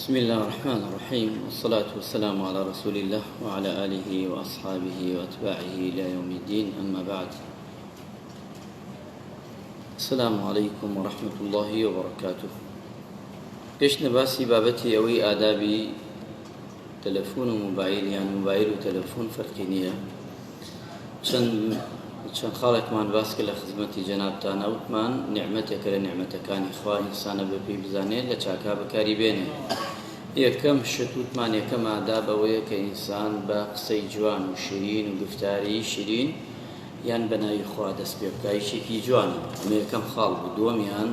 بسم الله الرحمن الرحيم، والصلاة والسلام على رسول الله وعلى آله وأصحابه وأتباعه إلى يوم الدين. أما بعد، السلام عليكم ورحمة الله وبركاته. پێشنە باسی بابەتی ئەوەی ئادابی تەلەفۆن و موبایل یان موبایل و تەلەفۆن فەرقی نییە. چەند خاڵێکمان باس کرد لە خزمەتی جەنابتان، ئەوتمان نیعمەتێکە لە نیعمەتەکانی خوا ئینسانە بە پێی بزانێت لە چاکا بەکاری بێنێ. یەکەم شت وتمان، یەکەم ئاداب ئەوەیە کە ئینسان بە قسەی جوان و شیرین و گفتاری شیرین یان بە ناوی خوا دەست پێ بکە، شتێکی جوانە. ئەمە یەکەم خاڵ بوو. دووەمیان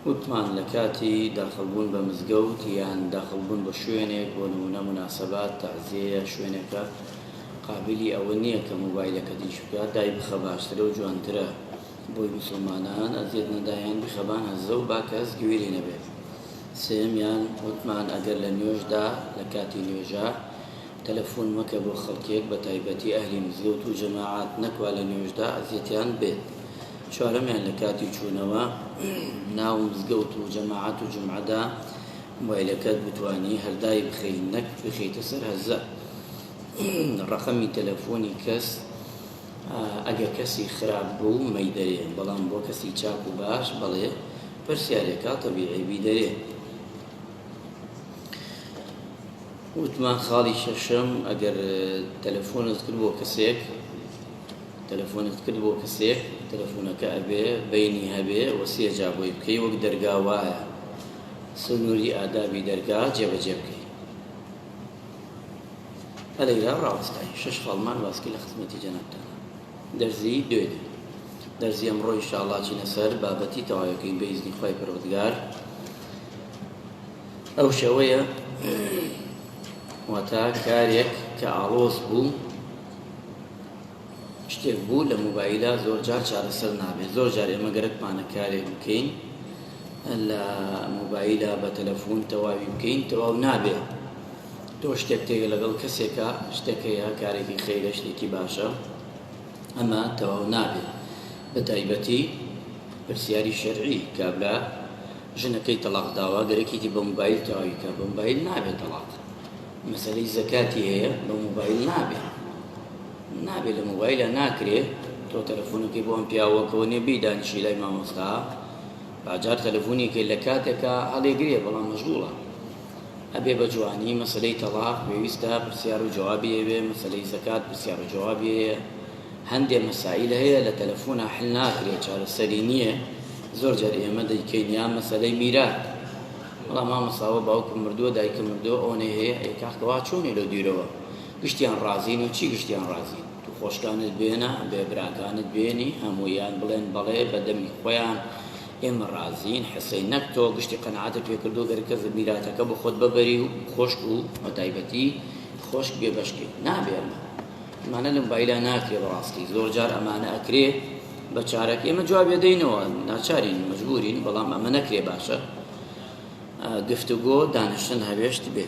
وتمان لە کاتی داخەڵبوون بە مزگەوت یان داخەڵبوون بە شوێنێک بۆ نمونە مناسەبات، تەعزیە، شوێنێکە قابلی ئەوە نییە کە موبایلەکە دیش بکە، دای بخە باشترە و جوانترە بۆی موسڵمانان ئەزیێت نەدایان بخەبان هەزە و با کەس گوێری نەبێت. سێمیان وتمان ئەگەر لە نوێژدا لە کاتی نوێژە تەلەفۆن مەکە بۆ خەڵکێک، بە تایبەتی ئەهلی مزگەوت و جەماعات نەکوا لە نوێژدا ئەزیەتیان بێت. چوارەمیان لە کاتی چوونەوە ناو مزگەوت و جەماعات و جمعەدا موبایلەکەت بتوانی هەردای بخەین، نەک بخەیتە سەر هەزە. ڕەقەمی تەلەفۆنی کەس ئەگە کەسی خراپ بوو مەیدەرێ، بەڵام بۆ کەسی چاک و باش بەڵێ پرسیارێکا تەبیعی بیدەرێ. وتمان خاڵی شەشەم، ئەگەر تەلەفۆنت کرد بۆ کەسێک تەلەفۆنەکە ئەبێ بینی هەبێ وەسیە جا بۆی بکەی، وەک دەرگا وایە سنووری ئادابی دەرگا جێبەجێ بکەی. هەلەیرا ڕاوەستای شەش خاڵمان باسکی لە خزمەتی جەنابتانە. دەرزی دوێنێ. دەرزی ئەمڕۆ ئینشاءڵڵا چینە سەر بابەتی تەواویەکەی بە ئیزنی خوای پەروەردگار. ئەو شەوەیە واتە کارێک کە ئاڵۆز بوو، شتێک بوو لە موبایلە زۆر جار چارەسەر نابێت. زۆر جار ئێمە گەرەکمانە کارێک بکەین لە موبایلە بە تەلەفۆن تەواوی بکەین، تەواو نابێت. تۆ شتێک تێگە لەگەڵ کەسێکە، شتێکەیە کارێکی خەیرە، شتێکی باشە، ئەمە تەواو نابێت. بە تایبەتی پرسیاری شەرعی کابرا ژنەکەی تەلاق داوا گەرەکیتی بە موبایل تەواوی کە، بە موبایل نابێت تەلاق. مەسەلەی زەکاتی هەیە، بە موبایل نابێت لە موبایلە ناکرێت. تۆ تەلەفۆنەکەی بۆ ئەم پیاوەکەوە نێبی دانیشی لای مامۆستا، باجار تەلەفۆنێکی لە کاتێکە هەڵێگرێ بەڵام مەشغوڵە. ئەبێ بە جوانی مەسەلەی تەلاق پێویستە پرسیار و جوابی هەبێ، مەسەلەی زەکات پرسیار و جوابی هەیە. هەندێک مەسائل هەیە لە تەلەفۆنە حل ناکرێت، چارەسەری نییە. زۆر جار ئێمە دەیکەین یان مەسەلەی میرات، بەڵام مامۆستاوە باوکم مردووە، دایکم مردووە، ئەوەی هەیە ئەیکاکەوا چۆنێ لە دوورەوە گشتیان ڕازین و چی گشتیان ڕازین؟ تو خۆشکانت بێنە، بێ براکانت بێنی، هەموویان بڵێن بەڵێ بە دەمی خۆیان ئێمە ڕازین، حسەی نەک تۆ گشتی قەنەعاتت پێ کردو گەرکەس میراتەکە بە خۆت بەبەری و خۆشک و بە تایبەتی خۆشک بێ بەشکی نابێ. ئەمانە لە موبایلە ناکرێ. بەڕاستی زۆر جار ئەمانە ئەکرێ بە چارەک، ئێمە جواب دەینەوە، ناچارین، مەجبورین، بەڵام ئەمە نەکرێ. باشە گفتوگۆ دانیشتن هەوێشت بێ.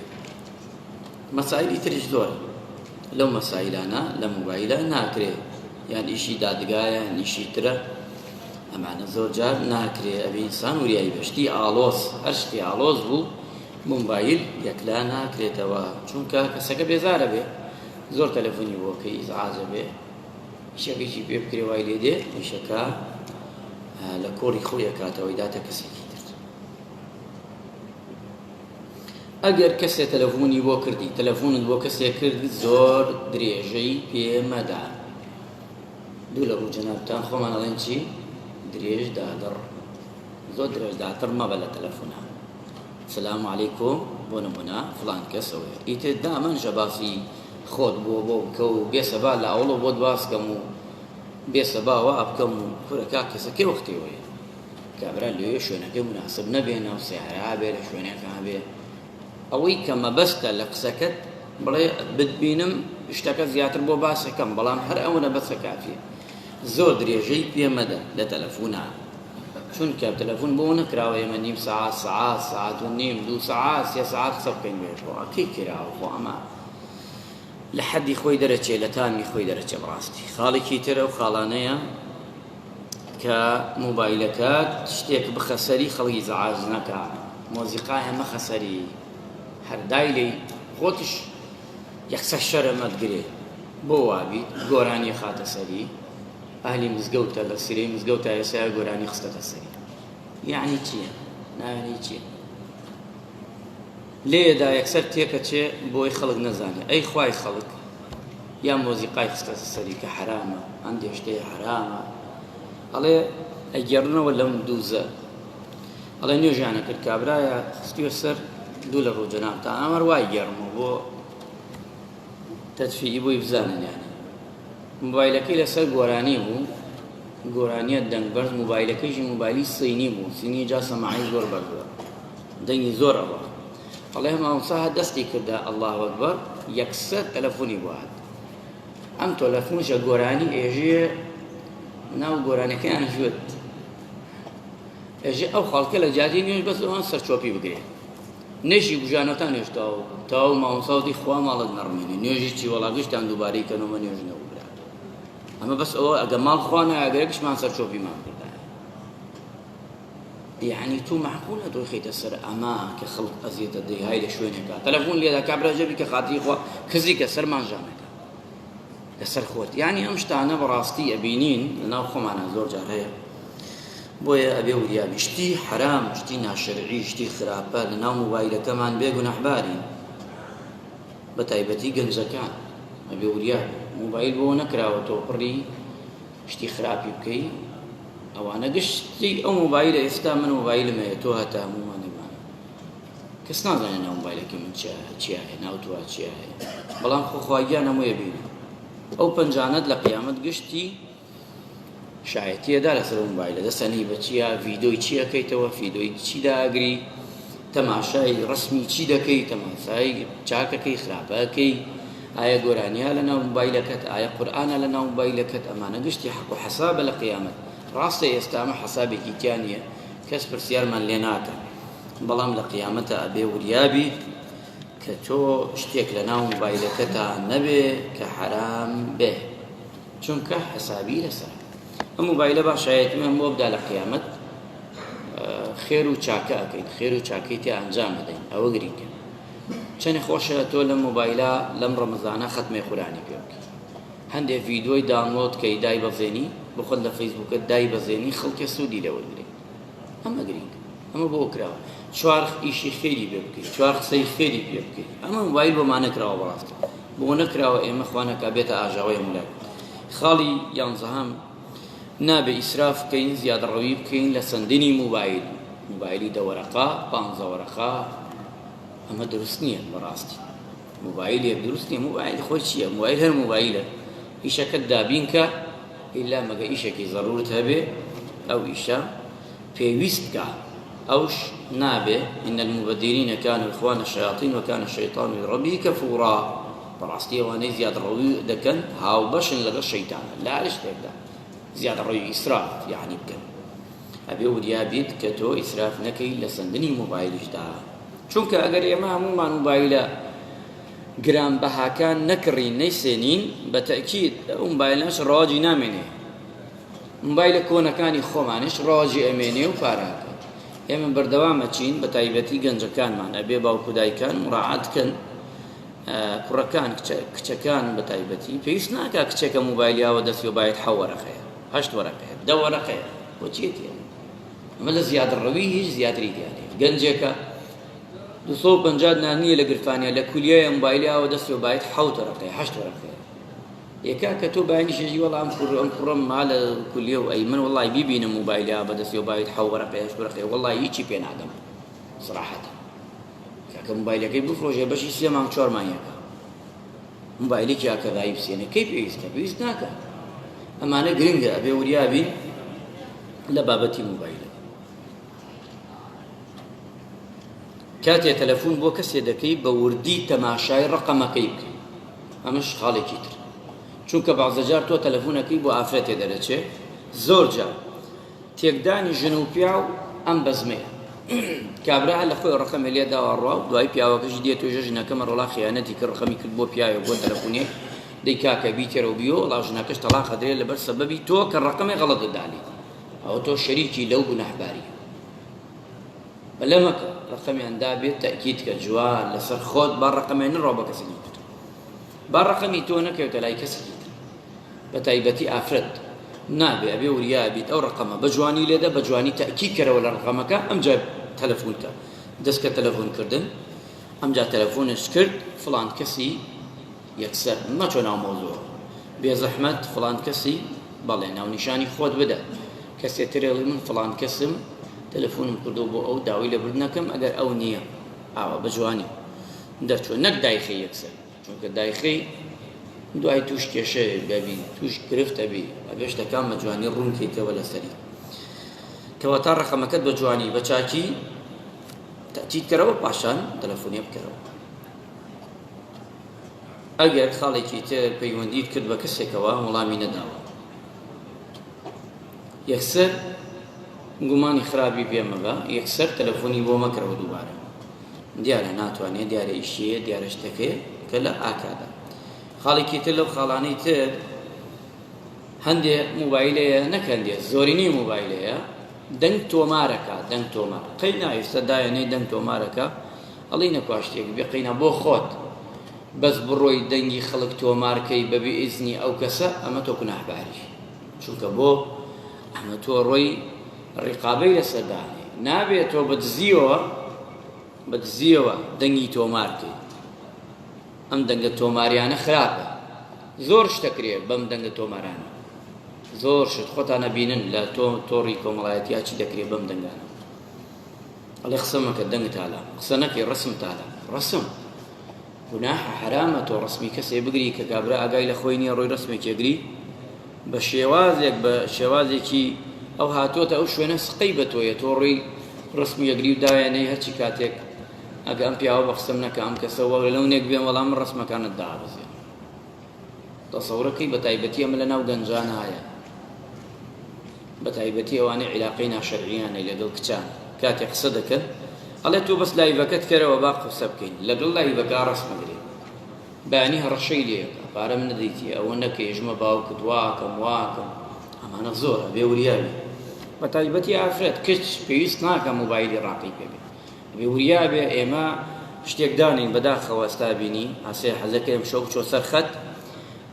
مەسائلی تریش زۆر لەو مەسائلانە لە موبایلە ناکرێ، یان ئیشی دادگایە یان ئیشی ترە، ئەمانە زۆر جار ناکرێ. ئەبێ ئینسان وریایی بەشتی ئاڵۆز، هەر شتی ئاڵۆز بوو موبایل یەکلا ناکرێتەوە، چونکە کەسەکە بێزارە بێ، زۆر تەلەفۆنی بۆکەی ئیزعاجە بێ، ئیشەکەیشی پێ بکرێ وای لێ دێ، ئیشەکە لە کۆڕی خۆی ئەکاتەوەی داتە کەسێکی تر. ئەگەر کەسێ تەلەفۆنی بۆ کردی، تەلەفۆنت بۆ کەسێک کرد، زۆر درێژەی پێمەدا. دوو لە ڕوو جەنابتان خۆمان ئەڵێن چی؟ درێژ دادڕ، زۆر درێژ دادڕ مەبە لە تەلەفۆنە. سەلام عەلەیکۆم بۆ نمونە فڵان کەسەوەیە، ئیتر دامەنجە باسی خۆت بۆ بکە و بێسەبا لە ئەوڵە بۆت باسکەم و بێسەبا وا بکەم و کورەکە کەسەکەی وەختیەوەیە کابرا لێ شوێنەکەی مناسب نەبێنە و سیارا بێ لە شوێنێکە بێ. ئەوەی کە مەبەستە لە قسەکەت بڵێ بتبینم شتەکە زیاتر بۆ باسەکەم، بەڵام هەر ئەوە بەسە کافیە. زۆر درێژەی پێمەدە لە تەلەفۆنە، چونکە تەلەفۆن بۆ نەکراوە ئێمە نیم سەعات، سەعات و نیم، 2 سەعات، 3 سەعات قسە بکەین بێتەوە. کەی کراوە خۆ ئەمە لە حەدی خۆی دەرەچێ، لە تامی خۆی دەرەچێ. بڕاستی خاڵێکی ترە و خاڵانەیە کە موبایلەکەت شتێک بخە سەری خەڵکی زەعاج نەکە، مۆزیقای هەمە خەسەری هەردای لێی خۆتش یەکسە شەرەمەتگرێ بۆ وابیت گۆرانی خاتە سەری ئاهلی مزگەوتە لە سرەی مزگەوتە ئێستا گۆرانی خستەتە سەری یعنی چییە؟ ناوێنی چییە؟ لێدا یەکسەر تێکە چێ بۆی خەڵک نەزانێ ئەی خوای خەڵک یا مۆزیقای خستەتە سەری کە حرامە هەندێک شتێ حرامە ئەڵێ ئەگەڕنەوە لەم دووزە ئەڵێ نوێژیانە کرد کابرایە خستیوە سەر دوو لە ڕووجەنابتان ئەمەر وای گەڕمەوە بۆ تەدفیعی بۆی بزانن یانە مۆبایلەکەی لەسەر گۆرانی بوو گۆرانیە دەنگبەرز مۆبایلەکەیشی مۆبایلی سینی بوو سینی جا سەماعی زۆر بەردووە دەنگی زۆر ئەوە ئەڵێ مامۆستا هات دەستی کردا ئەڵڵاهو ئەکبەر یەکسەر تەلەفۆنی بۆ هات ئەم تەلەفۆنشە گۆرانی ئێژێ ناو گۆرانەکەیان ژوت ئێژێ ئەو خەڵکە لە جادی نوێژ بەس ئەوان سەرچۆپی بگرێ نێژی بژانەتان هێشتاوە تاو مامۆستاوتی خوا ماڵت نەڕمێنێ نوێژی چی وەڵا گشتان دووبارەی کەنەوە نوێژ نەوبرا ئەمە بەس ئەوە ئەگە ماڵ خوا نایەگەرێکشمان سەرچۆپیمان کردا یعنی تو معقولە تۆ خەیتە سەر ئەما کە خەڵک ئەزیێتە دەی های لە شوێنێکە تەلەفۆن لێدا کابرا جەبی کە خاتری خوا کزی کە سەرمان ژانەکە لەسەر خۆت یعنی ئەم شتانە بەڕاستی ئەبینین لەناو خۆمانە زۆر جار هەیە بۆیە ئەبێ وریابی شتی حرام شتی ناشەرعی شتی خراپە لەناو مۆبایلەکەمان بێگونەحبارین بە تایبەتی گەنجەکان ئەبێ وریابی مۆبایل بۆ نەکراوە تۆ پڕی شتی خراپی بکەی ئەوانە گشتی ئەو مۆبایلە ئێستا من مۆبایلم هەیە تۆ هەتا هەمومان نەمانە کەس نازانێت ناو مۆبایلەکەی من چیا هەیە ناو تۆ چیا هەیە بەڵام خۆخواییان هەموویە بینی ئەو پەنجانەت لە قیامەت گشتی شایەتیەدا لەسەر مۆبایلە دەسەنی بە چیە ڤیدۆی چی ئەەکەیتەوە ڤیدۆی چی داگری تەماشای ڕسمی چی دەکەی تەماشای چاکەکەی خراپەکەی ئایا گۆرانیا لە ناو مۆبایلەکەت ئایا قورئانە لە ناو مۆبایلەکەت ئەمانە گشتی حەق و حەسابە لە قیامەت ڕاستە ئێستا ئەمە حەسابێکی تیان نییە کەس پرسیارمان لێ ناکە بەڵام لە قیامەتە ئەبێ وریابی کە تۆ شتێک لە ناو مۆبایلەکەتا نەبێ کە حرام بێ چونکە حەسابی لەسەر ئەم مۆبایلە باشایەتیمان بۆ بدا لە قیامەت خێر و چاکە ئەەکەین خێر و چاکەی تێ ئەنجام بدەین ئەوە گرینگە چەندی خۆشە تۆ لە مۆبایلە لەم ڕەمەزانە ختمەی قورئانی پێ بکەی هەندێک ڤیدۆی داونلۆد کەی دای بەزێنی بخۆت لە فەیسبووکت دای بەزێنی خەڵکی سوودی لەوە گرێ ئەمە گرینگە ئەمە بۆ کراوە چوار ئیشی خێری پێ بکەیت چوار قسەی خێری پێ بکەیت ئەمە مۆبایل بۆمان نەکراوە بەڕاستە بۆ نەکراوە ئێمە خوانەکە بێتە ئاژاوەی هەمولای خاڵی یانزەهەم نابێ ئیسراف بکەین زیادڕەوی بکەین لە سندنی مۆبایل مۆبایلی دەوەرەقا 15 وەرەقا ئەمە دروست نییە بەڕاستی مۆبایلێک دروست نییە مۆبایلی خۆی چییە مۆبایل هەر مۆبایلە ئیشەکەت دابینکە ئیلا مەگە ئیشێکی زەڕورت هەبێ ئەو ئیشە پێویست بکە ئەوش نابێ إن المبذرين كانوا إخوان الشياطين وكان الشيطان لربه كفورا بەڕاستی ئەوانەی زیادڕەوی دەکەن هاوبەشن لەگەڵ شەیتانە لا هەر شتێکدا زیادڕەوی ئیسراف یعنی بکەن ئەبێ وریابیت کە تۆ ئیسراف نەکەی لە سندنی مۆبایلیشدا چونکە ئەگەر ئێمە هەمومان مۆبایلە گرانبەهاکان نەکڕین نەیسێنین بە تەئکید ئەو مۆبایلەش ڕاجی نامێنێ مۆبایلە کۆنەکانی خۆمانش ڕاجی ئەمێنێ و پاراکە ئێمە بەردەوامە چین بە تایبەتی گەنجەکانمان ئەبێ باوکو دایکان مراعات بکەن کوڕەکان کچەکان بە تایبەتی پێویست ناکە کچێکە مۆبایلیاوە دەستی باید 7 وەرەقەیە 8 وەرەقەیە 10 وەرەقەیە بۆ چیەتی ئەمە لە زیادڕەوی هیچ زیاتری دیانێ گەنجێکە 250 نانیە لە گرفانیە لە کولیایە مۆبایلیاوە دەستی باید 7 وەرەقەیە 8 وەرەقەیە یەکا کە تۆ بایانیشێژی وەڵام ئەم کوڕم ما لە کولیە و ئەی من وەڵی بیبینم مۆبایلیا بەدەستی باید 7 وەرەقەیە 8 وەرەقەیە وەڵی هیچی پێ نادەم سراحەتە کە مۆبایلەکەی بفرۆژێ بەشی 3 مانگ 4 مانگەکە مۆبایلێکی ئاکەدایی بسێنە کەی پێویستە پێویست ناکە ئەمانە گرنگە ئەبێ وریابین لە بابەتی مۆبایلە کاتێ تەلەفۆن بۆ کەسێ دەکەی بە وردی تەماشای ڕقەمەکەی بکەی ئەمەش خاڵێکی تر چونکە بەعزە جار تۆ تەلەفۆنەکەی بۆ ئافرەتێ دەرەچێ زۆر جار تێکدانی ژن و پیا و ئەم بەزمەیە کابرا لە خۆی ڕقەمە لێ داوەڕوا و دوای پیاوەکەشی دێت توێژە ژنەکەمە ڕۆڵا خیانەتی کرد ڕقەمی کرد بۆ پیاوە بۆ تەلەفۆنێ دەی کاکە بیتێرە و بیۆ وڵا ژنەکەش تەلاقە درێت لەبەر سەبەبی تۆ کە ڕقەمی غەڵەت دەدانی ئەوە تۆ شەریکی لەو گونەحباری بەلە مەکە ڕقەمیان دابێت تەکید کە جوان لەسەر خۆت با ڕقەمیان نڕۆ بە کەسێکی تر با ڕقەمی تۆ نەکەوێتە لای کەسێکی تر بە تایبەتی ئافرەت نابێ ئەبێ وریابیت ئەو ڕقەمە بە جوانی لێدە بە جوانی تەکید کەرەوە لە ڕقەمەکە ئەمجا تەلەفۆنکە دەست کە تەلەفۆنکردن ئەمجا تەلەفۆنش کرد فڵان کەسی یەکسەر مەچۆ ناو مۆزوع بێ زەحمەت فڵان کەسی بەڵێ ناونیشانی خۆت بدە کەسێ ترێڵی من فڵان کەسم تەلەفۆنم کردو بۆ ئەو داوای لە بردنەکەم ئەگەر ئەو نییە ئاوە بە جوانی دەرچۆ نەک دایخی یەکسەر چونکە دایخی دوای توش کێشەیە بەبی توش گرفتە بی ئەبێ شتەکان بە جوانی ڕوونکەیتەوە لەسەری کەواتە ڕقەمەکەت بە جوانی بە چاکی تەکید کەرەوە پاشان تەلەفۆنیە بکەرەوە ئەگەر خاڵێکی تر پەیوەندیت کرد بە کەسێکەوە وەڵامی نەداوە یەکسەر گومانی خراپی پێ مەبە یەکسەر تەلەفۆنی بۆ مەکەرەوە دووبارە دیارە ناتوانێت دیارە ئیشیە دیارە شتەکەیە کە لە ئاکادا خاڵێکی تر لەو خاڵانەی تر هەندێک موبایلەیە نەکەندێ زۆرینی موبایلەیە دەنگ تۆمارەکە دەنگ تۆمار قەی ناویستە دایەنەی دەنگ تۆمارەکە ئەڵی نەکواشتێک بێ قەینە بۆ خۆت بەس بڕۆی دەنگی خەڵک تۆمارکەی بەبێ ئیزنی ئەو کەسە ئەمە تۆ گوناحباری چونکە بۆ ئەمە تۆ ڕۆی ڕقابەی لەسەردانێ نابێت تۆ بەدزیەوە دەنگی تۆمارکەی ئەم دەنگە تۆماریانە خراپە زۆر شتەکرێ بەم دەنگە تۆمارانە زۆر شت خۆتانە بینن لە تۆڕی کۆمەڵایەتیا چی دەکرێت بەم دەنگانە ئەڵێ قسەمەکە دەنگ تالا قسە نەکەی ڕسم تالا ڕسم گوناحە حرامە تۆ ڕسمی کەسێ بگری کە کابرا ئاگای لە خۆی نییە ڕۆی ڕسمێکی ئەگری بە شێوازێکی ئەو هاتۆتە ئەو شوێنە سقەی بە تۆیە تۆ ڕۆی ڕسمی ئەگری و داوێنەی هەرچی کاتێک ئەگە ئەم پیاوە بە قسەم نەکە ئەم کەسەوە لەو نێک بێن وەڵام ڕسمەکانت دابزێ تەسەورەکەی بە تایبەتی ئەمە لە ناو گەنجان هایە بە تایبەتی ئەوانەی عیلاقەی ناشەرعیانەی لەگەڵ کچان کاتێک قسە دەکەن ئەڵێ تۆ بەس لایڤەکەت کەرەوە با قسە بکەین لەگەڵ لایڤەکە ڕسمەگرێ بەیانی هەڕەشەی لێەکە پارەم نەدەیتی ئەوە نەکە ێژمە باوکت واکەم ئەمانە زۆرە بێ وریابی بە تایبەتی ئافرەت کچ پێویست ناکە موبایلی ڕاقی پێ بێت بێ وریابێ ئێمە شتێک دانین بەداخەوە ئەستا بینی ئاسێ حەزەکەم شەو بچۆ سەرخەت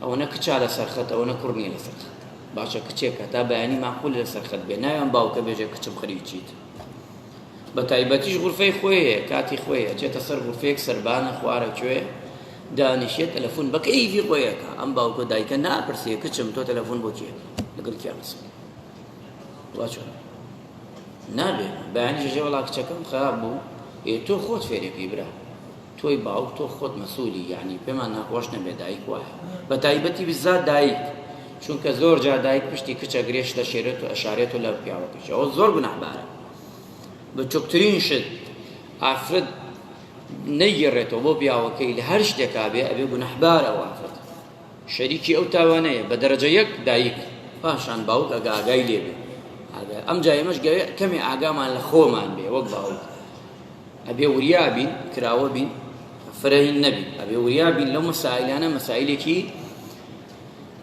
ئەوە کچا لە سەرخەت ئەوە کوڕنیە لە سەرخەت باشە کچێکە تا بەیانی ماقول لە سەرخەت بێ نایان باوکە بێژێ کچم خەریک چیت بە تایبەتیش غورفەی خۆیە کاتی خۆیە چێتە سەر غورفەیەک سەربانە خوارە کوێ دانیشێت تەلەفۆن بە کەیفی خۆیەکە ئەم باوکە دایکە ناپرسێ کچم تۆ تەلەفۆن بۆ کێ لەگەڵ کیا ڕسم وا چۆن نابێ بەیانی ژێ وەڵا کچەکەم خراب بوو تۆ خۆت فێرێکی برا تۆی باوک تۆ خۆت مەسوولی یعنی پێمان ناخۆش نەبێ دایک وایە بە تایبەتی بزات دایک چونکە زۆر جا دایک پشتی کچە گرێش لە شێرێت و ئەشارێت و لە پیاوەکەش ئەوە زۆر گوناحبارە بە چوکترین شت ئافرەت نەیگەڕێتەوە بۆ پیاوەکەی لە هەر شتێکا بێ ئەبێ گوناحبارە ئەو ئافرەت شەریکی ئەو تاوانەیە بە دەرەجە یەک دایک پاشان باوک ئەگە ئاگای لێ بێ ئەم جا ئێمەش گەوێ کەمێ ئاگامان لە خۆمان بێ وەک باوک ئەبێ وریابین کراوە بین فرەهین نەبین ئەبێ وریابین لەو مەسائلانە مەسائلێکی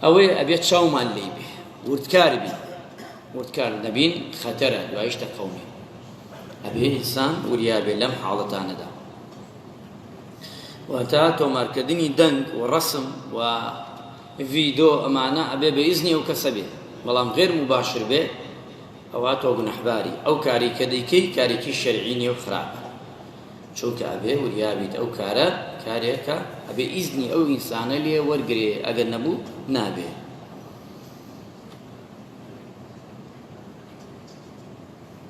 ئەوەیە ئەبێت چاومان لێ بێ وردکار بین وردکار نەبین خەتەرە دوای شتە قەومی ئەبێ ئینسان وریابێ لەم حاڵەتانەدا واتە تۆمارکردنی دەنگ و ڕەسم و ڤیدۆ ئەمانە ئەبێ بە ئیزنی ئەو کەسە بێ بەڵام غێر مباشر بێ ئەوە تۆ گونەحباری ئەو کاری کە دەیکەی کارێکی شەرعی نیە و خراپە چونکە ئەبێ وریابیت ئەو کارە کارێکە ئەبێ ئیزنی ئەو ئینسانە لێ وەرگرێ ئەگەر نەبوو نابێ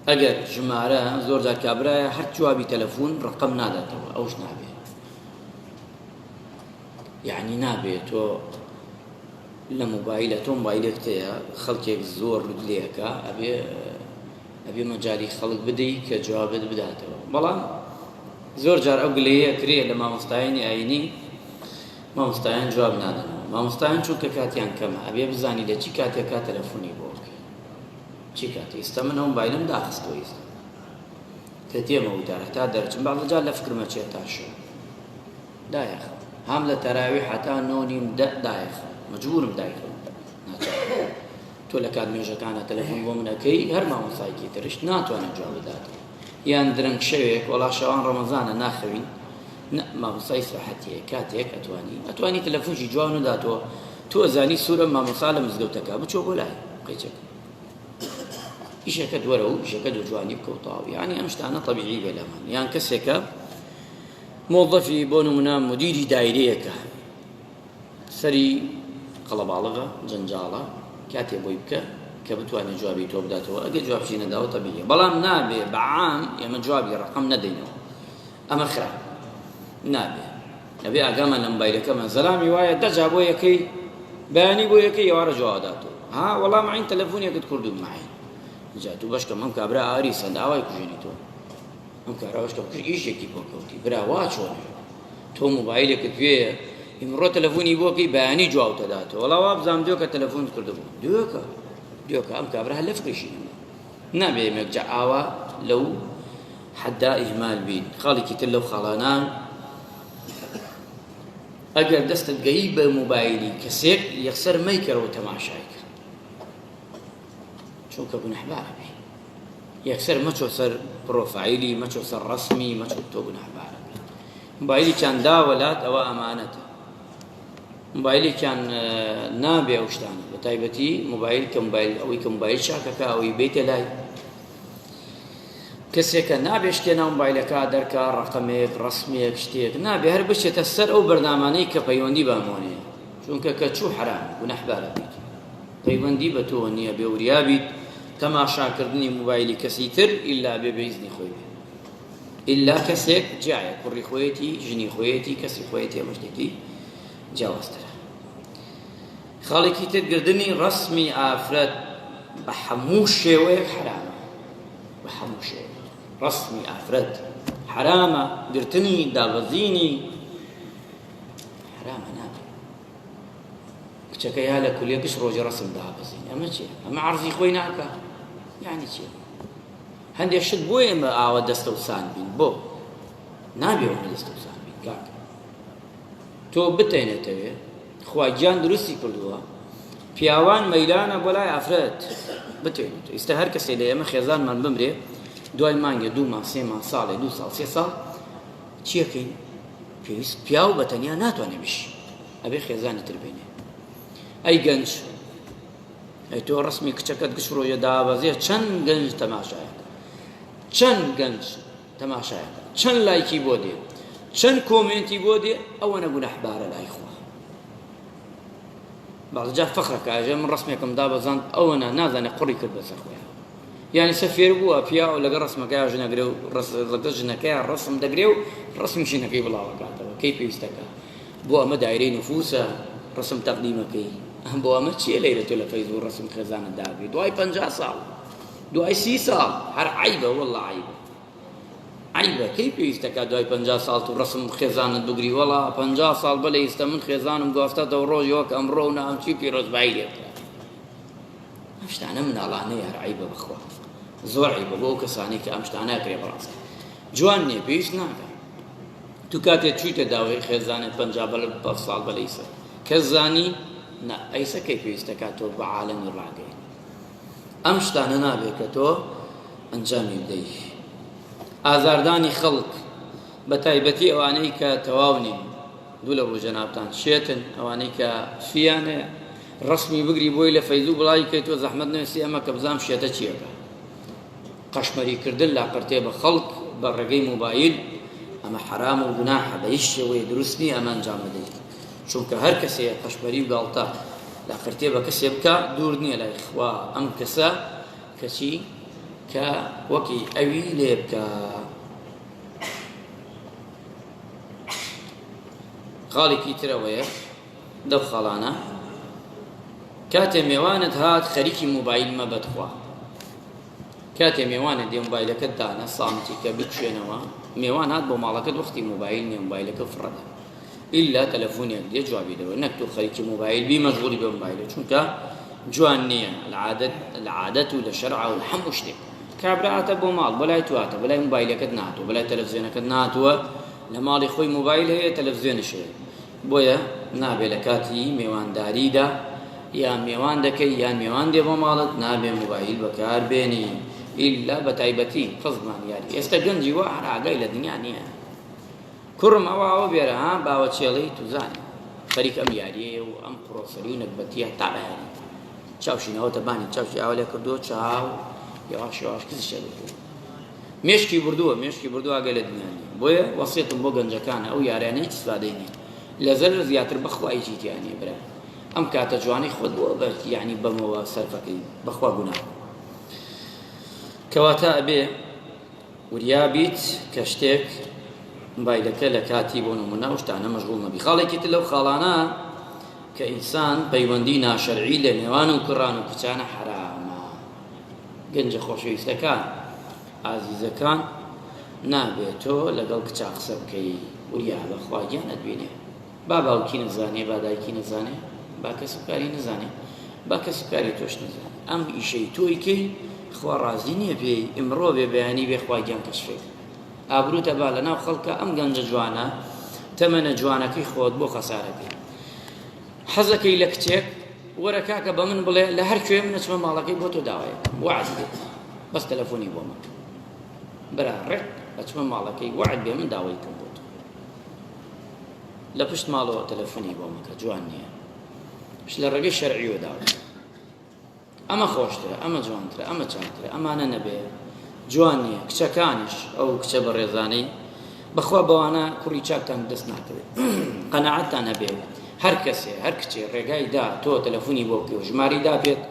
ئەگەر ژمارە زۆر جار کابرایە هەر جوابی تەلەفۆن ڕقەم ناداتەوە ئەوش نابێ یعنی نابێ تۆ لە مۆبایلە تۆ مۆبایلێک هەیە خەڵکێک زۆر لێەکە ئەبێ مەجای خەڵک بدەی کە جوابت بداتەوە بەڵام زۆر جار ئەو گلەیە کرێ لە مامۆستایانی ئاینی مامۆستایان جواب نادەنەوە مامۆستایان چونکە کاتیان کەمە ئەبێ بزانی لە چی کاتێکا تەلەفۆنی بۆ بکەی چی کاتی ئێستا من ئەو مۆبایلم داخستەوە ئێستا کە تێمە وتارە تا دەرچم باڵە جار لە فکرمە چێت تاشە دایەخە هەم لە تەراوی حتا نۆنیم دایەخە مەجبورم دایخم ناچارم تۆ لە کات مێژەکانە تەلەفۆن بۆ منەکەی هەر مامۆستایەکی ترش ناتوانێت جواب بداتەوە یان درەنگ شەوێک وەڵا شەوان ڕەمەزانە ناخەوین مامۆستای ساحەتیە کاتێک ئەتوانی تەلەفۆنی جوان نداتەوە تۆ ئەزانی سوورە مامۆستا لە مزگەوتەکە بچۆ بۆ لای قەیچەکە ئیشەکەت وەرە و ئیشەکە دو جوانی بکەوتاوە یعنی ئەم شتانە طەبیعی بێ لەمان یان کەسێکە مۆڵدەفی بۆ نمونە مدیری دایرەیەکە سەری قەڵەباڵغە جەنجاڵە کاتێ بۆی بکە کە بتوانێت جوابی تۆ بداتەوە ئەگەر جوابشی نەداوە طەبیعیە بەڵام نابێ بەعام ئێمە جوابی ڕقم نەدەینەوە ئەمە خراپ نابێ ئەبێ ئاگامان لە مۆبایلەکەمان زەلامی وایە دەجا بۆ یەکەی بەیانی بۆ یەکەی ئێوارە جواب داتەوە ها وەڵام عین تەلەفۆنێکت کردوم معین جا تو بەشکەم ئەم کابرا ئاری سەند ئاوای کوژێنیتەوە ئەم کارا بەشکەم کرد ئیشێکی بۆ کەوتی برا وا چۆن تۆ مۆبایلێکت پێیە ئیمڕۆ تەلەفۆنی بۆکەی بەیانی جواب دەداتەوە وەڵا وا بزانم کە تەلەفۆنت کردبوو دوێکە ئەم کابرا هەر لە فکرشی نابێ ئێمەک جا ئاوا لەو حەدا ئیهمال بین خاڵێکی تر لەو خاڵانان ئەگەر دەستت گەیی بە مۆبایلی کەسێک یەکسەر مەیکەرەوە تەماشایکە چونکە گونەحبارە بێ یەکسەر مەچۆ سەر پرۆفایلی مەچۆ سەر ڕەسمی مەچۆ تۆ گونەحبارە بێ مۆبایلیان داوەلات ئەوە ئەمانەتە مۆبایلێکیان نابێ ئەو شتانە بە تایبەتی مۆبایل کە مۆبایل ئەوەی کە مۆبایل چاکەکە ئەوەی بێتە لای کەسێکە نابێ شتێ ناو مۆبایلەکە دەرکا ڕەقەمێک ڕەسمێک شتێک نابێ هەر بچێتە سەر ئەو بەردامانەی کە پەیوەندی بامۆنێ چونکە کە چوو حرام گونەحبارە بیت پەیوەندی بە تۆ نییە بێ وریا بیت تەماشاکردنی مۆبایلی کەسی تر ئیلا بێ بەیزنی خۆی بێ ئیلا کەسێک جایە کوڕی خۆیەتی ژنی خۆیەتی کەسی خۆیەتی ئەمە شتێکی جیاوازترە خاڵێکی تر گردنی ڕەسمی ئافرەت بە هەموو شێوەیەک حرامە بە هەموو شێوە ڕەسمی ئافرەت حرامە گرتنی دابەزینی حرامە نابێ کچەکە یا لە کولێکش ڕۆژی ڕەسم دابەزین ئەمە چیە ئەمە عەرزی خۆی ناکە یعنی چیە هەندێک شت بۆ ئێمە ئاوە دەستە و سان بین بۆ نابێ ئەوە دەستە و سان بین کاکە تۆ بتێنێتەوێ خوا گیان دروستی کردووە پیاوان مەیلانە بۆ لای ئافرەت بتێنێت ئێستا هەر کەسێ لە ئێمە خێزانمان بمرێ دوای مانگە 2 مانگ 3 مانگ ساڵێ 2 ساڵ 3 ساڵ چیەکەین پێویست پیاو بە تەنیا ناتوانێ بشی ئەبێ خێزانی تر بێنێ ئەی گەنج ئەی تۆ ڕەسمی کچەکەت گشت ڕۆیە دابەزێ چەند گەنج تەماشایەکە چەند گەنج تەماشایەکە چەند لایکی بۆ دێ چەند کۆمنتی بۆ دێ ئەوە نەگونەحبارە لای خوا بەڵجا فەخرەکە ئەژێ من ڕەسمێکم دابەزاند ئەوە نازانێ قوڕی کرد بەسەر خۆیان یعنی سەفێر بووە پیا و لەگە ڕەسمەکەی ژنەگرێ و لەگە ژنەکەی ڕەسم دەگرێ و ڕەسمی ژنەکەی بڵاوەکاتەوە کەی پێویستەکە بۆ ئەمە دایرەی نفوسە ڕەسم تەقدیمەکەی بۆ ئەمە چیە لەیرە تۆ لە فەیسبوک ڕەسم خێزانت دابێ دوای 50 ساڵ دوای 30 ساڵ هەر عیبە وەڵڵا عیبە عیبە کەی پێویستەکە دوای 50 ساڵ تو ڕەسم خێزانت بگری وەڵا 50 ساڵ بەلە ئێستا من خێزانم گوافتەتەوە ڕۆژ وەک ئەمڕۆ و نامچی پیرۆزبایی لێ بکات ئەم شتانە مناڵانەیە هەر عیبە بخوا زۆر عیبە بۆ ئەو کەسانی کە ئەم شتانە ئەکرێ بەڕاست جوان نییە پێویست ناکە تو کاتێک چوویتە داوای خێزانت 50 ساڵ بەلەی سەر کەس زانی نا ئەیسە کەی پێویستەکە تۆ بە عالەمی ڕاگەین ئەم شتانە نابێت کە تۆ ئەنجامی بدەی ئازاردانی خەڵک بە تایبەتی ئەوانەی کە تەواو نین دوو لە ڕوو جەنابتان شێتن ئەوانەی کە فیانەیە ڕەسمی بگری بۆی لە فەیسبوک بڵاوی کەی تۆ زەحمەت نوێسی ئەمە کە بزانم شێتە چیەکە قەشمەریکردن لاقەرتێ بە خەڵک بە ڕێگەی مۆبایل ئەمە حرام و گوناحە بە هیچ شێوەیە دروست نییە ئەمە ئەنجام بدەیت چونکە هەر کەسەیە قەشمەری و گاڵتە لاقەرتێ بە کەسێ بکە دوور نییە لای خوا ئەم کەسە کەچی کە وەکی ئەوی لێ بکە خاڵێکی ترەوەیە دەو خاڵانە کاتێ میوانت هات خەریکی مۆبایل مەبەدخوا کاتێ میوانت دێ مۆبایلەکەت دانە سامتی کە بکشێنەوە میوان هات بۆ ماڵەکەت وەختی مۆبایل نیە مۆبایلەکە فڕەدە ئیلا تەلەفۆنێک دێ جوابی دەوە نەک تۆ خەریکی مۆبایل بی مەشغوڵی بە مۆبایلە چونکە جوان نییە لە عادەت و لە شەرع و هەموو شتێک کابرا هاتە بۆ ماڵ بەلای تو هاتە بەلای مۆبایلەکەت ناتوە بەلای تەلەڤیزیۆنەکەت ناتوە لە ماڵی خۆی مۆبایل هەیە تەلەڤیزیۆنش هەیە بۆیە نابێ لە کاتی میوانداریدا یان میوان دەکەی یان میوان دێ بۆ ماڵت نابێ مۆبایل بەکار بێنی ئیلا بە تایبەتی خزمان یاری ئێستا گەنجی وا هەراگای لە دنیا نییە کوڕم ئەوە بێرە ها باوە چێڵەی توزانێ خەریک ئەم یاریەیە و ئەم قڕۆسەری و نەکبەتیە تا بەیانی چاوشینەوەتە بانی چاوشی ئاوا لێ کردووە چاو یاواش یاواش کزیشە بکەوە مێشکی بردووە ئاگای لە دنیا نییە بۆیە وەسیەتم بۆ گەنجەکانە ئەو یاریانە هیچ سوادەی نییە لەزەر زیاتر بەخوای جیتیانێ برا ئەم کاتە جوانی خۆت بۆ بە یعنی بەمەوە سەرفەکەی بەخوا گوناه کەواتە ئەبێ وریابیت کە شتێک موبایلەکە لە کاتی بۆ نمونە ئەو شتانە مەشغوڵ نەبی خاڵێکی تر لەو خاڵانە کە ئینسان پەیوەندی ناشەرعی لە نێوان و کوڕان و کچانە حرامە گەنجە خۆشەویستەکان ئازیزەکان نابێت تۆ لەگەڵ کچا قسە بکەی وریا بەخوا گیان ئەدوێنێ با باوکی نەزانێ با دایکی نەزانێ با کەسبکاری نەزانێ با کەسبکاری تۆش نەزانێ ئەم ئیشەی تۆی کەی خوا ڕازی نییە پێی ئمڕۆ بێ بەیانی بێ خوا گیان کەشفێت ئابروتە با لە ناو خەڵکە ئەم گەنجە جوانە تەمەنە جوانەکەی خۆت بۆ خەسارەکەی حەزەکەی لە کچێک وەرە کاکە بە من بڵێ لە هەر کوێ من ئەچمە ماڵەکەی بۆ تۆ داوایە وعد بێ بەس تەلەفۆنی بۆ من برا ڕێک ئەچمە ماڵەکەی وعد بێ من داوای کەم بۆ تۆ لە پشت ماڵەوە تەلەفۆنی بۆ مەکە جوان نییە پشت لە ڕێگەی شەرعیوە داوای ئەمە خۆشترە ئەمە جوانترە ئەمە چاکترە ئەمانە نەبێ جوان نییە کچەکانیش ئەو کچە بە ڕێزانەی بەخوا بەوانە کوڕی چاکتان دەست ناکەوێت قەناعەتتان هەبێ هەر کەسێ هەر کچێ ڕێگای دا تۆ تەلەفۆنی بۆ بکەوە ژماری دابێت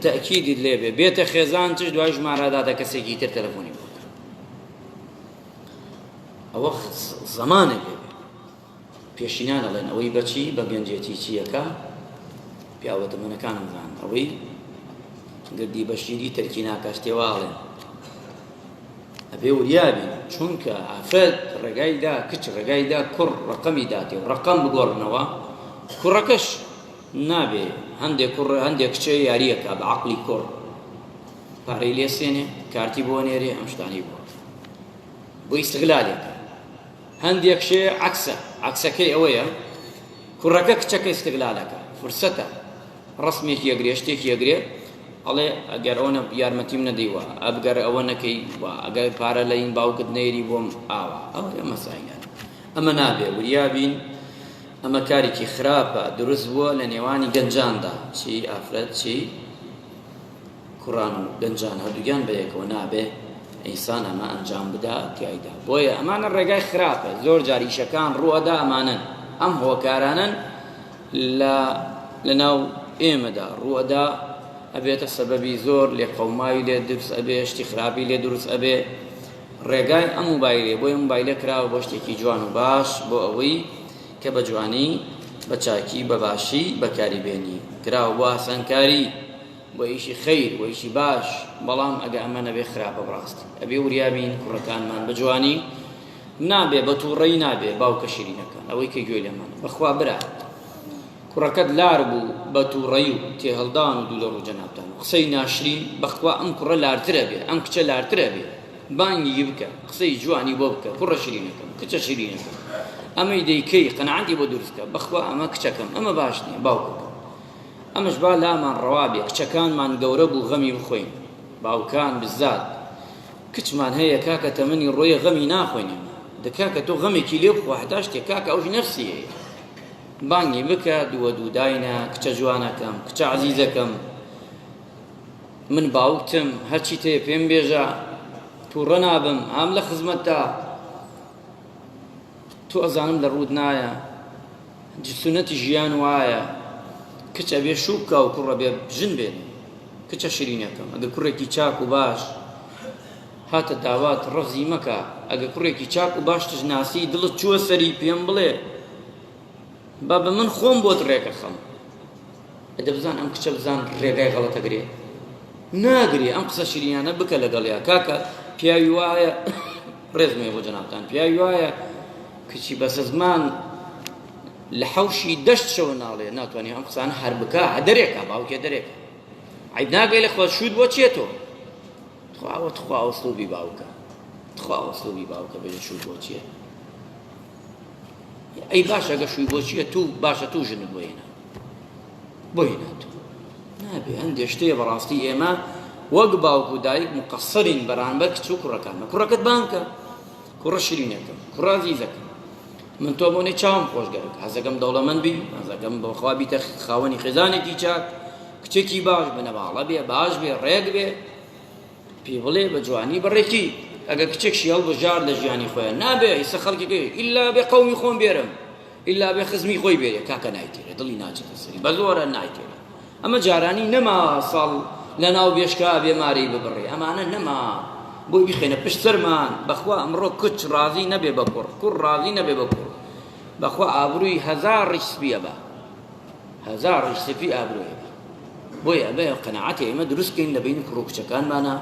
تەئکیدت لێبێ بێتە خێزان چش دوای ژمارەداتە کەسێکی تر تەلەفۆنی بۆ بکە ئەوە زەمانە بێ پێشینان ئەڵێن ئەوەی بەچی بە گەنجێتی چیەکە پیاوەتەمەنەکانم زان ئەوەی گردی بەشیری تەرکی ناکەشتێواڵێن ئەبێ وریابی چونکە ئافرەت ڕێگایدا کچ ڕێگایدا کوڕ ڕقەمی داتێ و ڕقەم بگۆڕنەوە کوڕەکەش نابێ هەندێک کوڕ هەندێک کچە یاریەکە بە عەقڵی کوڕ پارەی لێسێنێ کارتی بۆ نێرێ ئەم شتانی بۆ ئیستیغلالێکە هەندێک شێ عەکسەکەی ئەوەیە کوڕەکە کچەکە ئیستیغلالەکە فرسەتە ڕەسمێکی یەگرێ شتێکی یەگرێ ئەڵێ ئەگەر ئەوە یارمەتیم نەدەیوە ئەبگەر ئەوە نەکەی وە ئەگەر پارە لە این باوکت نەیری بۆم ئاوە ئەوە مەسایلە ئەمە نابێ وریابین ئەمە کارێکی خراپە دروست بووە لە نێوانی گەنجاندا چی ئافرەت چی کوڕان و گەنجان هەردووگیان بەیەکەوە نابێ ئینسان ئەمە ئەنجام بدا تیایدا بۆیە ئەمانە ڕێگای خراپە زۆر جاریشەکان ڕوئەدا ئەمانن ئەم هۆکارانن لە ناو ئێمەدا ڕوئەدا ئەبێتە سەبەبی زۆر لێ قەوماوی لێ دروست ئەبێ شتی خراپی لێ دروست ئەبێ ڕێگای ئەم موبایلێ بۆی موبایلە کراوە بۆ شتێکی جوان و باش بۆ ئەوەی کە بە جوانی بە چاکی بە باشی بەکاری بێنی کراوە بۆ ئاسانکاری بۆ ئیشی خەیر بۆ ئیشی باش بەڵام ئەگە ئەمە نەبێ خراپە بڕاستی ئەبێ وریابین کوڕەکانمان بە جوانی نابێ بە تووڕەی نابێ باوکە شیرینەکان ئەوەی کە گوێ لێمانە بەخوا برا کوڕەکەت لار بوو بە تووڕەی و تێهەڵدان و دوو لە ڕوو جەنابتان قسەی ناشرین بەخوا ئەم کوڕە لارترە بێ ئەم کچە لارترە بێ بانگی بکە قسەی جوانی بۆ بکە کوڕە شیرینەکەم کچە شیرینەکەم ئەمەی دەیکەی قەنەعەتی بۆ دروستکە بەخوا ئەمە کچەکەم ئەمە باش نییە باوکەکەم ئەمەش با لامان ڕەوابێ کچەکانمان گەورە بوو غەمی بخۆین باوکان بزات کچمان هەیە کاکە تەمەنی ڕۆیە غەمی ناخۆینێ دەکاکە تۆ غەمێکی لێ بخوا هەتا شتێک کاکە ئەوش نەفسی هەیە بانگی بکە دووە دووداینە کچە جوانەکەم کچە عەزیزەکەم من باوکتم هەرچی تێ پێم بێژە تووڕە نابم ئام لە خزمەتتا تۆ ئەزانم لە ڕوود نایە سونەتی ژیان وایە کچە بێ شوو بکە و کوڕە بێ ژن بێن کچە شیرینەکەم ئەگە کوڕێکی چاک و باش هاتە داوات ڕەزی مەکە ئەگە کوڕێکی چاک و باش تژناسی دڵت چووە سەری پێم بڵێ با بە من خۆم بۆت ڕێگە خەم ئەدە بزان ئەم کچە بزان ڕێگای غەڵەتەگرێ ناگرێ ئەم قسە شیرینانە بکە لەگەڵیا کاکە پیاوی وایە ڕێزمێ بۆ جەنابتان پیاوی وایە کچی بەسە زمان لە حەوشی دەشت شەوە ناڵێ ناتوانێ ئەم قسانە هەر بکە دەرێکە باوکێ دەرێکە عیب ناگەی لە خۆت شوود بۆ چێتۆ تخوا ئەوسڵوبی باوکە تخوا ئەوسڵوبی باوکە بێژە شوود بۆ چیە ئەی باشە ئەگە شووی بۆ چیە تو باشە تو ژنت بۆ هێنا تو نابێ هەندێک شتەیە بەڕاستی ئێمە وەک باوکو و دایک مقەسەرین بەرامبەر کچ و کوڕەکانمە. کوڕەکەت بانکە، کوڕە شیرینەکەم، کوڕە عەزیزەکەم، من تۆ بۆنێ چاوم خۆشگەرت، حەزەکەم دەوڵەمەند بی، حەزەکەم بەخوا بیتە خاوەنی خێزانێکی چاک، کچێکی باش بنەماڵە بێ، باش بێ، ڕێک بێ، پێی بڵێ بە جوانی بەڕێکی. ئەگەر کچێکشی هەڵبژار لە ژیانی خۆیان نابێ ئیسە خەڵکێکی ئیلا بێ قەومی خۆم بێرم، ئیلا بێ خزمی خۆی بێرێ، کاکە نایتێرێ، دڵی ناچێتە سەری، بە زۆرە نایتێرێ. ئەمە جارانی نەما ساڵ لە ناو بێشکا بێمارەی ببڕێ، ئەمانە نەما بۆی بخێنە پشت سەرمان. بەخوا ئەمڕۆ کچ ڕازی نەبێ بە کوڕ، کوڕ ڕازی نەبێ بە کوڕ، بەخوا ئابرووی هەزار ڕیش سپیە بە، هەزار ڕیش سپی ئابروویە بە. بۆیە ئەبێ قەناعەتی ئێمە دروستکەین لە بین کوڕ و کچەکانمانە،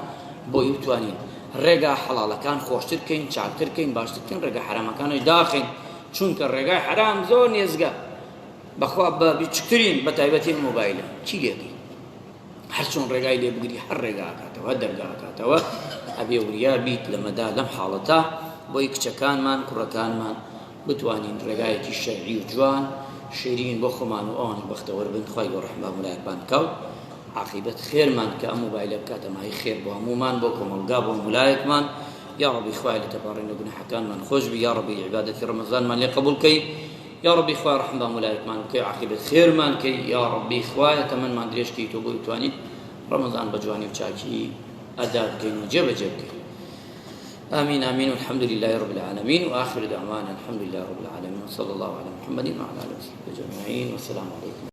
بۆی بتوانین ڕێگا حەڵاڵەکان خۆشتر بکەین، چاکتر بکەین، باشتر بکەین، ڕێگا حرامەکانەی داخین، چونکە ڕێگای حرام زۆر نێزگە. بەخوا بە بچکترین بە تایبەتی مۆبایلە چی لێدی، هەر چۆن ڕێگای لێ بگری هەر ڕێگا ئاکاتەوە، دەرگا ئاکاتەوە. ئەبێ وریار بیت لەمەدا لەم حاڵەتە بۆی کچەکانمان کوڕەکانمان بتوانین ڕێگایەکی شەرعی و جوان شیرین بۆ خۆمان و ئەوان بەختەوەر بن. خوای گەورە ڕەحمە مولایەکمان کەوت عاقبەت خێرمان کە ئەم مۆبایلە بکاتە مای خێر بۆ هەمومان، بۆ کۆمەلگا، بۆ مولایەکمان. یا ربی خوای لە تەپاڕین لە گوناحەکانمان خۆش بی، یا ربی عیبادەتی ڕەمەزانمان لێ قبول کەی، یا ربی خوای ڕەحمە مولایەکمان کەی، عاقبەت خێرمان کەی، یا ربی خوای تەمەنمان درێژ کەی تۆ بۆ بتوانین ڕەمەزان بە جوانی و چاکی ئەدا بکەین و جێبەجێ بکەین. آمين آمين والحمد لله رب العالمين وآخر دعوانا الحمد لله رب العالمين وصلى الله على محمد وعلى آله وصحبه أجمعين والسلام عليكم.